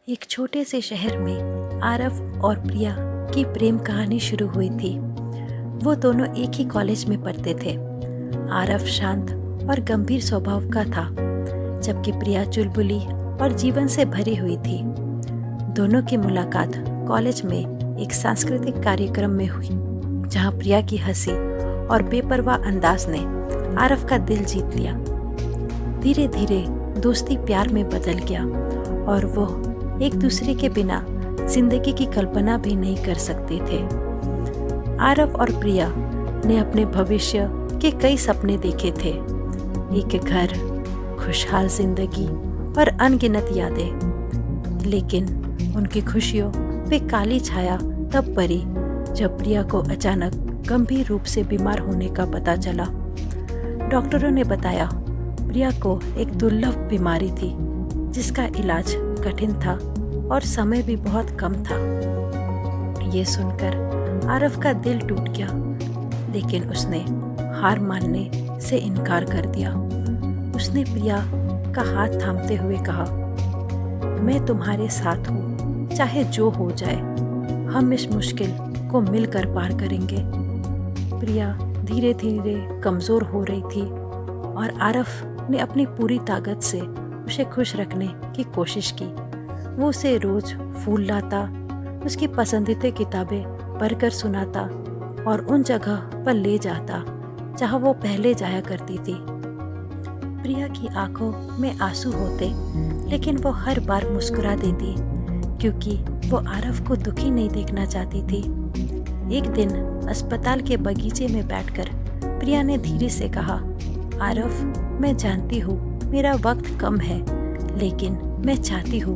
एक छोटे से शहर में आरव और प्रिया की प्रेम कहानी शुरू हुई थी। वो दोनों एक ही कॉलेज में पढ़ते थे। आरव शांत और गंभीर स्वभाव का था, जबकि प्रिया चुलबुली और जीवन से भरी हुई थी। दोनों की मुलाकात कॉलेज में एक सांस्कृतिक कार्यक्रम में हुई, जहां प्रिया की हंसी और बेपरवाह अंदाज ने आरव का दिल जीत लिया। धीरे धीरे दोस्ती प्यार में बदल गया और वो एक दूसरे के बिना जिंदगी की कल्पना भी नहीं कर सकते थे। आरव और प्रिया ने अपने भविष्य के कई सपने देखे थे, एक घर, खुशहाल जिंदगी और अनगिनत यादें। लेकिन उनकी खुशियों पे काली छाया तब पड़ी जब प्रिया को अचानक गंभीर रूप से बीमार होने का पता चला। डॉक्टरों ने बताया प्रिया को एक दुर्लभ बीमारी थी, जिसका इलाज कठिन था और समय भी बहुत कम था। ये सुनकर आरव का दिल टूट गया, लेकिन उसने हार मानने से इनकार कर दिया। उसने प्रिया का हाथ थामते हुए कहा, मैं तुम्हारे साथ हूँ, चाहे जो हो जाए। हम इस मुश्किल को मिलकर पार करेंगे। प्रिया धीरे धीरे कमज़ोर हो रही थी और आरव ने अपनी पूरी ताकत से उसे खुश रखने की कोशिश की। वो उसे रोज फूल लाता, उसकी पसंदीदा किताबें पढ़कर सुनाता और उन जगह पर ले जाता जहाँ वो पहले जाया करती थी। प्रिया की आंखों में आंसू होते, लेकिन वो हर बार मुस्कुरा देती, क्योंकि वो आरव को दुखी नहीं देखना चाहती थी। एक दिन अस्पताल के बगीचे में बैठकर प्रिया ने धीरे से कहा, आरव, मैं जानती हूँ मेरा वक्त कम है, लेकिन मैं चाहती हूँ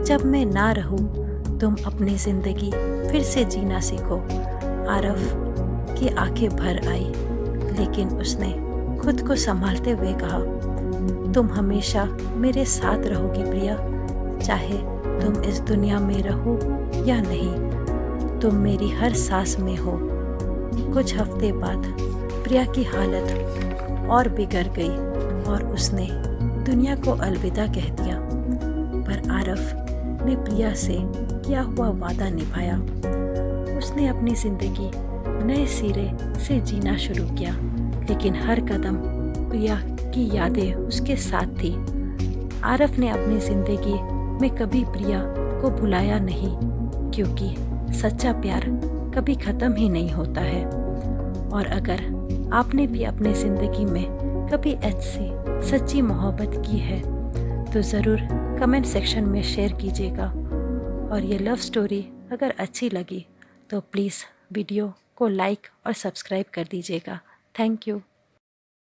जब मैं ना रहूँ तुम अपनी जिंदगी फिर से जीना सीखो। आरव की आंखें भर आई, लेकिन उसने खुद को संभालते हुए कहा, तुम हमेशा मेरे साथ रहोगी प्रिया, चाहे तुम इस दुनिया में रहो या नहीं, तुम मेरी हर सांस में हो। कुछ हफ्ते बाद प्रिया की हालत और बिगड़ गई और उसने दुनिया को अलविदा कह दिया। पर आरव ने प्रिया से किया हुआ वादा निभाया। उसने अपनी जिंदगी नए सिरे से जीना शुरू किया, लेकिन हर कदम प्रिया की यादें उसके साथ थी। आरव ने अपनी जिंदगी में कभी प्रिया को भुलाया नहीं, क्योंकि सच्चा प्यार कभी ख़त्म ही नहीं होता है। और अगर आपने भी अपनी ज़िंदगी में कभी ऐसी सच्ची मोहब्बत की है तो ज़रूर कमेंट सेक्शन में शेयर कीजिएगा। और ये लव स्टोरी अगर अच्छी लगी तो प्लीज़ वीडियो को लाइक और सब्सक्राइब कर दीजिएगा। Thank you.